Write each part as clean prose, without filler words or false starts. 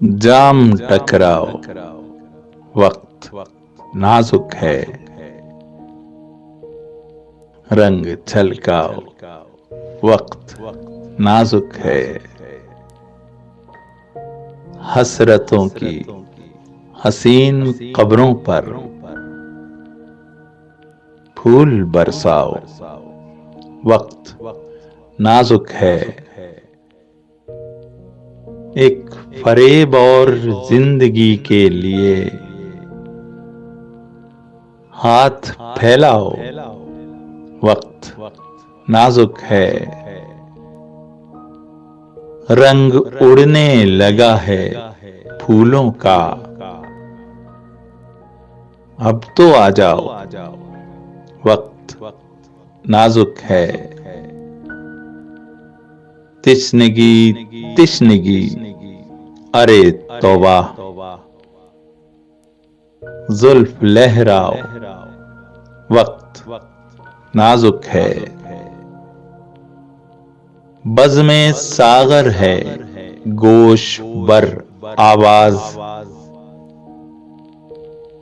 जाम टकराओ, वक्त नाजुक है, रंग छलकाओ, वक्त नाजुक है। हसरतों की हसीन कब्रों पर फूल बरसाओ, वक्त नाजुक है। एक फरेब और जिंदगी के लिए हाथ फैलाओ, वक्त नाजुक है। रंग उड़ने लगा है फूलों का, अब तो आ जाओ, वक्त नाजुक है। तिश्नगी तिश्नगी अरे तौबा, जुल्फ लहराओ, वक्त नाजुक है। bazm-e सागर है गोश-bar-āvāz,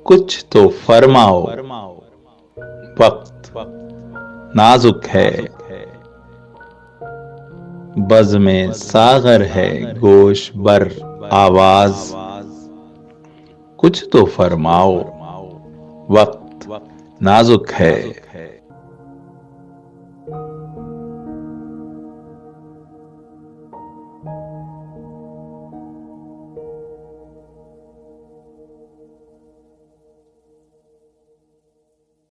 कुछ तो फरमाओ, वक्त नाजुक है। bazm-e सागर है गोश-bar-āvāz, कुछ तो फरमाओ, वक्त नाजुक है।